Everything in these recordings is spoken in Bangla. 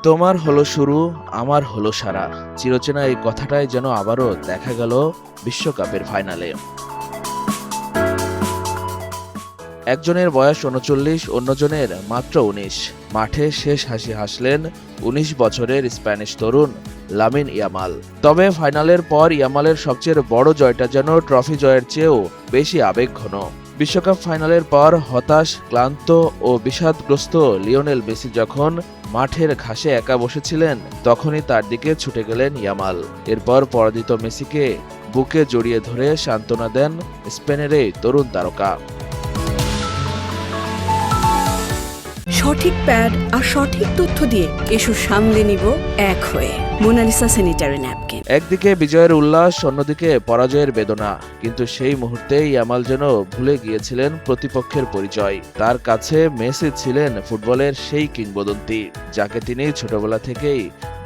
তোমার হলো শুরু, আমার হলো সারা। চিরচেনা এই কথাটাই যেন আবারও দেখা গেল বিশ্বকাপের ফাইনালে। একজনের বয়স ৩৯, অন্যজনের মাত্র ১৯। মাঠে শেষ হাসি হাসলেন ১৯ বছরের স্প্যানিশ তরুণ লামিন ইয়ামাল। তবে ফাইনালের পর ইয়ামালের সবচেয়ে বড় জয়টা যেন ট্রফি জয়ের চেয়েও বেশি আবেগঘন। বিশ্বকাপ ফাইনালের পর হতাশ, ক্লান্ত ও বিষাদগ্রস্ত লিওনেল মেসি যখন মাঠের ঘাসে একা বসেছিলেন, তখনই তার দিকে ছুটে গেলেন ইয়ামাল। এরপর পরাজিত মেসিকে বুকে জড়িয়ে ধরে সান্ত্বনা দেন স্পেনের এই তরুণ তারকা। সঠিক প্যাড আর সঠিক তথ্য দিয়ে এসব সামলে নিব এক হয়ে। Monalisa sanitary napkin. একদিকে বিজয়ের উল্লাস, অন্যদিকে পরাজয়ের বেদনা। কিন্তু সেই মুহূর্তে ইয়ামাল যেন ভুলে গিয়েছিলেন প্রতিপক্ষের পরিচয়। তার কাছে মেসি ছিলেন ফুটবলের সেই কিংবদন্তি, যাকে তিনি ছোটবেলা থেকেই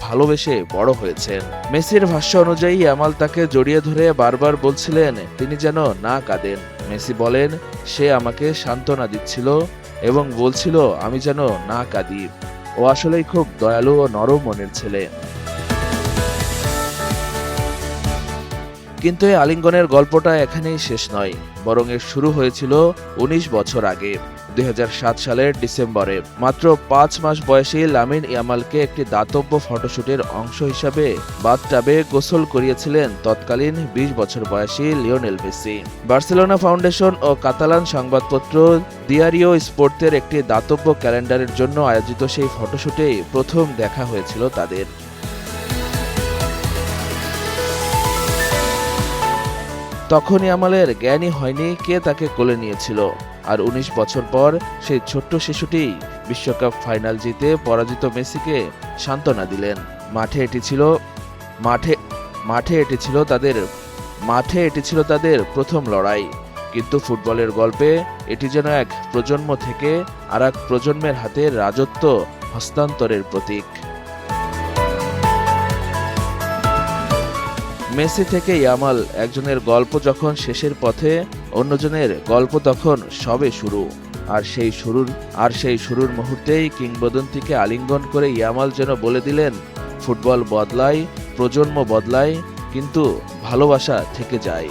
ভালোবেসে বড় হয়েছেন। মেসির ভাষ্য অনুযায়ী ইয়ামাল তাকে জড়িয়ে ধরে বারবার বলছিলেন তিনি যেন না কাঁদেন। মেসি বলেন, সে আমাকে সান্ত্বনা দিচ্ছিল এবং বলছিল আমি যেন না কাঁদি। ও আসলেই খুব দয়ালু ও নরম মনের ছেলে। কিন্তু এই আলিঙ্গনের গল্পটা এখানেই শেষ নয়, বরং এর শুরু হয়েছিল ১৯ বছর আগে, ২০০৭ সালের ডিসেম্বরে। মাত্র ৫ মাস বয়সী লামিন ইয়ামালকে একটি দাতব্য ফটোশুটের অংশ হিসাবে বাথটাবে গোসল করিয়েছিলেন তৎকালীন ২০ বছর বয়সী লিওনেল মেসি। বার্সেলোনা ফাউন্ডেশন ও কাতালান সংবাদপত্র দিয়ারিও স্পোর্তের একটি দাতব্য ক্যালেন্ডারের জন্য আয়োজিত সেই ফটোশুটেই প্রথম দেখা হয়েছিল তাদের। তখন ইয়ামালের জ্ঞানই হয়নি কে তাকে কোলে নিয়েছিল। আর ১৯ বছর পর সেই ছোট্ট শিশুটি বিশ্বকাপ ফাইনাল জিতে পরাজিত মেসিকে সান্ত্বনা দিলেন। মাঠে এটি ছিল তাদের প্রথম লড়াই। কিন্তু ফুটবলের গল্পে এটি যেন এক প্রজন্ম থেকে আরেক প্রজন্মের হাতে রাজত্ব হস্তান্তরের প্রতীক। মেসি থেকে ইয়ামাল, একজনের গল্প যখন শেষের পথে, অন্যজনের গল্প তখন সবে শুরু। আর সেই শুরুর মুহূর্তেই কিংবদন্তিকে আলিঙ্গন করে ইয়ামাল যেন বলে দিলেন, ফুটবল বদলায়, প্রজন্ম বদলায়, কিন্তু ভালোবাসা থেকে যায়।